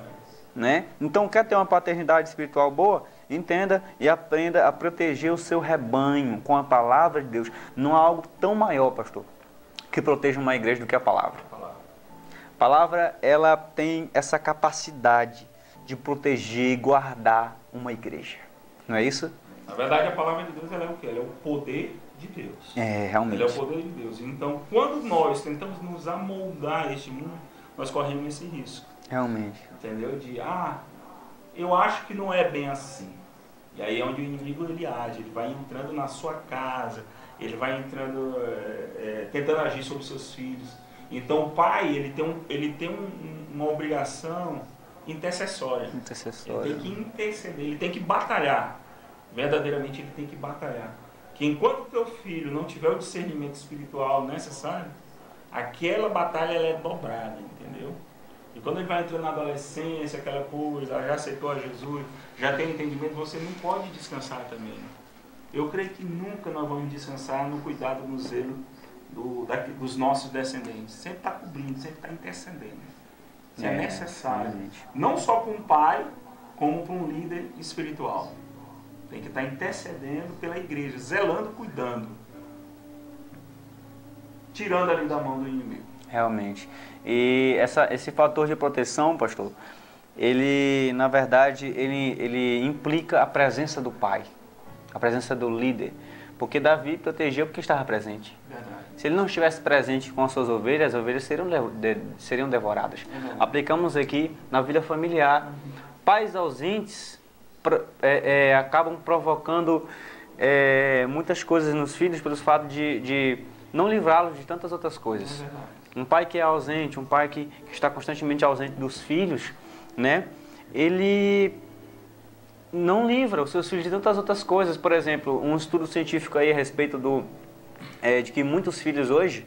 né? Então, quer ter uma paternidade espiritual boa? Entenda e aprenda a proteger o seu rebanho com a palavra de Deus. Não há algo tão maior, pastor, que proteja uma igreja do que a palavra. A palavra, ela tem essa capacidade de proteger e guardar uma igreja. Não é isso? Na verdade, a palavra de Deus, ela é o quê? Ela é o poder de Deus. É, realmente. Ela é o poder de Deus. Então, quando nós tentamos nos amoldar a este mundo, nós corremos esse risco. Realmente. Entendeu? De, eu acho que não é bem assim. E aí é onde o inimigo ele age, ele vai entrando na sua casa, ele vai entrando, tentando agir sobre os seus filhos. Então o pai, ele tem uma obrigação intercessória. Ele tem que interceder, ele tem que batalhar. Verdadeiramente ele tem que batalhar. Que enquanto o teu filho não tiver o discernimento espiritual necessário, aquela batalha ela é dobrada, entendeu? E quando ele vai entrando na adolescência, aquela coisa, já aceitou a Jesus, já tem entendimento, você não pode descansar também. Eu creio que nunca nós vamos descansar no cuidado, no zelo dos nossos descendentes. Sempre está cobrindo, sempre está intercedendo. Isso é necessário. Realmente. Não só para um pai, como para um líder espiritual. Tem que estar intercedendo pela igreja, zelando, cuidando. Tirando ali da mão do inimigo. Realmente. E esse fator de proteção, pastor, ele, na verdade, ele implica a presença do pai, a presença do líder. Porque Davi protegeu porque estava presente. Verdade. Se ele não estivesse presente com as suas ovelhas, as ovelhas seriam devoradas. Aplicamos aqui na vida familiar. Pais ausentes acabam provocando muitas coisas nos filhos pelo fato de não livrá-los de tantas outras coisas. Um pai que é ausente, um pai que está constantemente ausente dos filhos, né? Ele não livra os seus filhos de tantas outras coisas. Por exemplo, um estudo científico aí a respeito de que muitos filhos hoje,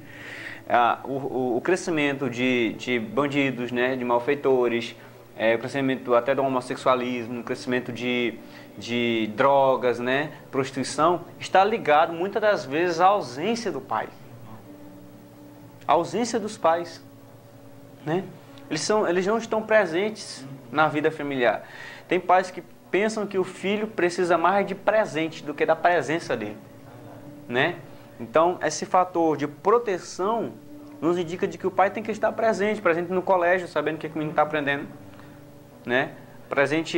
o crescimento de bandidos, né, de malfeitores, o crescimento até do homossexualismo, o crescimento de drogas, né, prostituição, está ligado muitas das vezes à ausência do pai. A ausência dos pais, né? Eles não estão presentes na vida familiar. Tem pais que pensam que o filho precisa mais de presente do que da presença dele, né? Então, esse fator de proteção nos indica de que o pai tem que estar presente no colégio, sabendo o que o menino está aprendendo, né? Presente,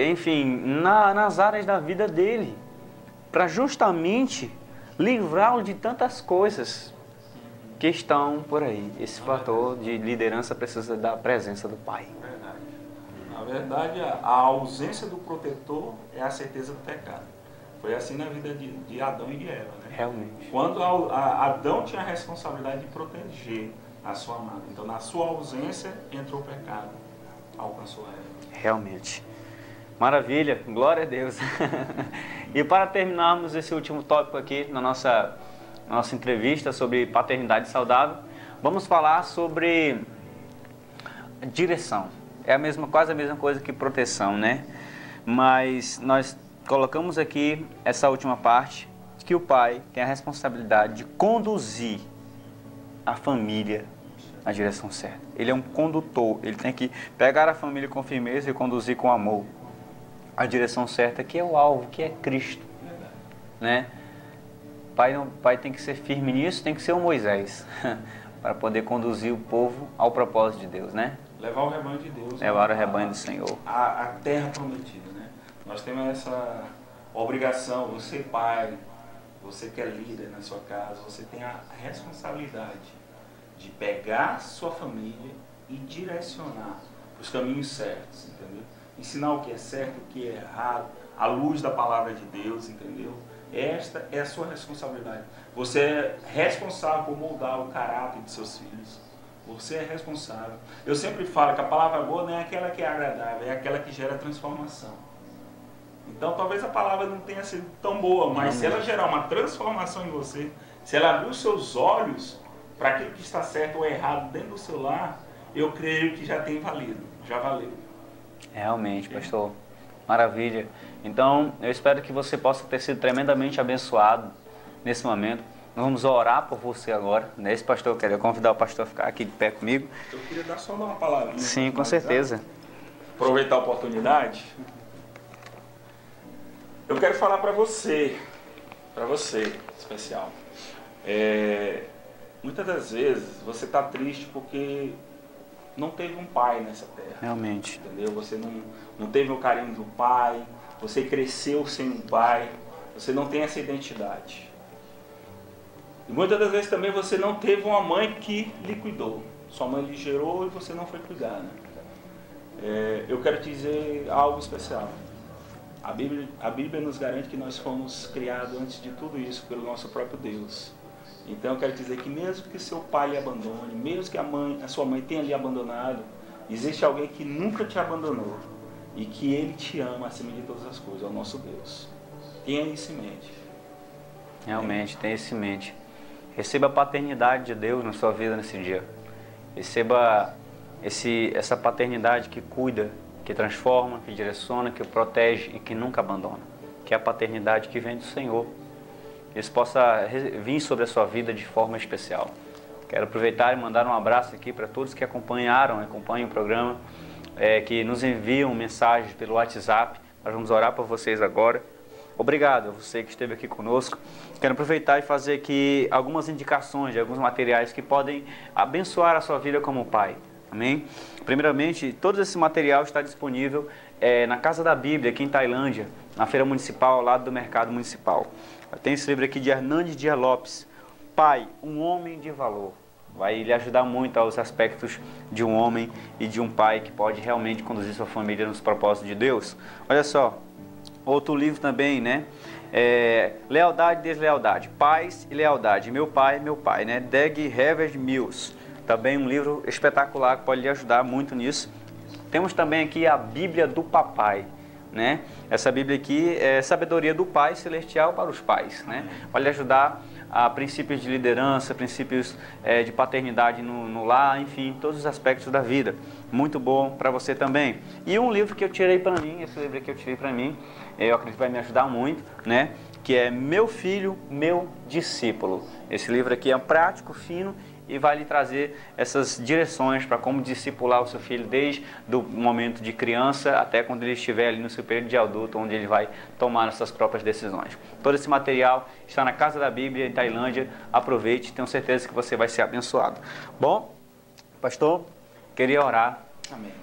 enfim, nas áreas da vida dele, para justamente livrá-lo de tantas coisas que estão por aí. Esse fator de liderança precisa da presença do pai. Verdade. Na verdade, a ausência do protetor é a certeza do pecado. Foi assim na vida de Adão e de Eva, né? Realmente. Quando Adão tinha a responsabilidade de proteger a sua amada. Então, na sua ausência, entrou o pecado, alcançou Eva. Realmente. Maravilha, glória a Deus. E para terminarmos esse último tópico aqui na nossa entrevista sobre paternidade saudável, vamos falar sobre direção. É quase a mesma coisa que proteção, né? Mas nós colocamos aqui essa última parte, que o pai tem a responsabilidade de conduzir a família na direção certa. Ele é um condutor, ele tem que pegar a família com firmeza e conduzir com amor a direção certa, que é o alvo, que é Cristo, né? O pai tem que ser firme nisso, tem que ser o Moisés, para poder conduzir o povo ao propósito de Deus, né? Levar o rebanho de Deus. Levar o rebanho do Senhor. A terra prometida, né? Nós temos essa obrigação, você pai, você que é líder na sua casa, você tem a responsabilidade de pegar sua família e direcionar os caminhos certos, entendeu? Ensinar o que é certo, o que é errado, à luz da palavra de Deus, entendeu? Esta é a sua responsabilidade. Você é responsável por moldar o caráter de seus filhos. Você é responsável. Eu sempre falo que a palavra boa não é aquela que é agradável, é aquela que gera transformação. Então talvez a palavra não tenha sido tão boa, mas se ela gerar uma transformação em você, se ela abrir os seus olhos para aquilo que está certo ou errado dentro do seu lar, eu creio que já tem valido, já valeu. Realmente, pastor. Maravilha. Então, eu espero que você possa ter sido tremendamente abençoado nesse momento. Nós vamos orar por você agora. Nesse pastor, eu queria convidar o pastor a ficar aqui de pé comigo. Eu queria só dar uma palavrinha. Sim, com certeza. Aproveitar a oportunidade. Eu quero falar para você especial. Muitas das vezes você está triste porque não teve um pai nessa terra. Realmente. Entendeu? Você não teve o carinho do pai, você cresceu sem um pai, você não tem essa identidade. E muitas das vezes também você não teve uma mãe que lhe cuidou. Sua mãe lhe gerou e você não foi cuidar, né? Eu quero te dizer algo especial. A Bíblia nos garante que nós fomos criados antes de tudo isso pelo nosso próprio Deus. Então eu quero dizer que mesmo que seu pai lhe abandone, mesmo que a sua mãe tenha lhe abandonado, existe alguém que nunca te abandonou e que Ele te ama acima de todas as coisas, é o nosso Deus. Tenha isso em mente. Realmente, tenha isso em mente. Receba a paternidade de Deus na sua vida nesse dia. Receba essa paternidade que cuida, que transforma, que direciona, que protege e que nunca abandona. Que é a paternidade que vem do Senhor. Que isso possa vir sobre a sua vida de forma especial. Quero aproveitar e mandar um abraço aqui para todos que acompanham o programa, que nos enviam mensagens pelo WhatsApp. Nós vamos orar por vocês agora. Obrigado a você que esteve aqui conosco. Quero aproveitar e fazer aqui algumas indicações de alguns materiais que podem abençoar a sua vida como pai. Amém? Primeiramente, todo esse material está disponível na Casa da Bíblia, aqui em Tailândia, na Feira Municipal, ao lado do Mercado Municipal. Tem esse livro aqui de Hernandes Dias Lopes, Pai, um Homem de Valor. Vai lhe ajudar muito aos aspectos de um homem e de um pai que pode realmente conduzir sua família nos propósitos de Deus. Olha só, outro livro também, né? Lealdade e Deslealdade, Paz e Lealdade, Meu Pai, né? Dag Heward-Mills. Também um livro espetacular que pode lhe ajudar muito nisso. Temos também aqui a Bíblia do Papai, né? Essa Bíblia aqui é sabedoria do Pai Celestial para os pais, né? Pode lhe ajudar a princípios de liderança, princípios de paternidade no lar, enfim, todos os aspectos da vida. Muito bom para você também. E um livro que eu tirei para mim, esse livro aqui eu tirei para mim, eu acredito que vai me ajudar muito, né? Que é Meu Filho, Meu Discípulo. Esse livro aqui é prático, fino, e vai lhe trazer essas direções para como discipular o seu filho desde o momento de criança até quando ele estiver ali no seu período de adulto, onde ele vai tomar as suas próprias decisões. Todo esse material está na Casa da Bíblia em Tailândia. Aproveite, tenho certeza que você vai ser abençoado. Bom, pastor, queria orar. Amém.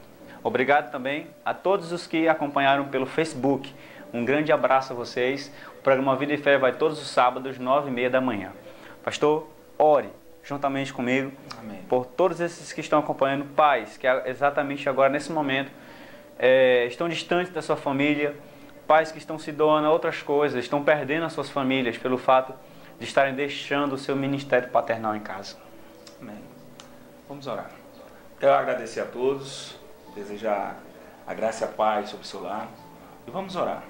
Obrigado também a todos os que acompanharam pelo Facebook. Um grande abraço a vocês. O programa Vida e Fé vai todos os sábados, 9h30 da manhã. Pastor, ore juntamente comigo. Amém. Por todos esses que estão acompanhando, pais, que exatamente agora, nesse momento, estão distantes da sua família, pais que estão se doando a outras coisas, estão perdendo as suas famílias pelo fato de estarem deixando o seu ministério paternal em casa. Amém. Vamos orar. Quero agradecer a todos, desejar a graça e a paz sobre o seu lar e vamos orar.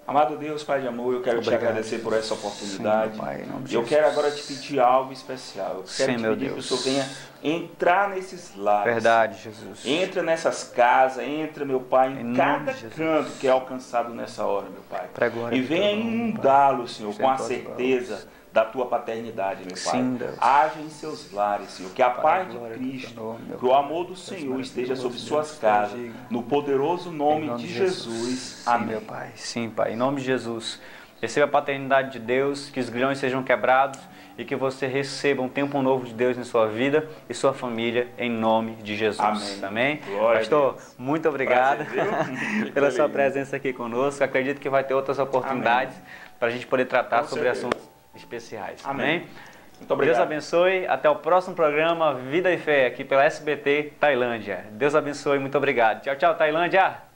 Amado Deus, Pai de amor, eu quero te agradecer por essa oportunidade. Sim, Pai, eu quero agora te pedir algo especial. Eu quero te pedir que o Senhor venha entrar nesses lares. Verdade, Jesus. Entra nessas casas, entra, meu Pai, em cada canto que é alcançado nessa hora, meu Pai. E venha inundá-lo, Senhor, com a certeza da tua paternidade, meu Pai. Sim, Deus. Haja em seus lares, Senhor, que a paz de Cristo, que o amor do Senhor esteja sobre suas casas, no poderoso nome de Jesus. Amém. Sim, meu Pai. Sim, Pai, em nome de Jesus. Receba a paternidade de Deus, que os grilhões sejam quebrados e que você receba um tempo novo de Deus em sua vida e sua família, em nome de Jesus. Amém? Pastor, muito obrigado pela sua presença aqui conosco. Acredito que vai ter outras oportunidades para a gente poder tratar sobre assuntos especiais. Amém? Muito obrigado. Deus abençoe. Até o próximo programa Vida e Fé, aqui pela SBT Tailândia. Deus abençoe. Muito obrigado. Tchau, tchau, Tailândia.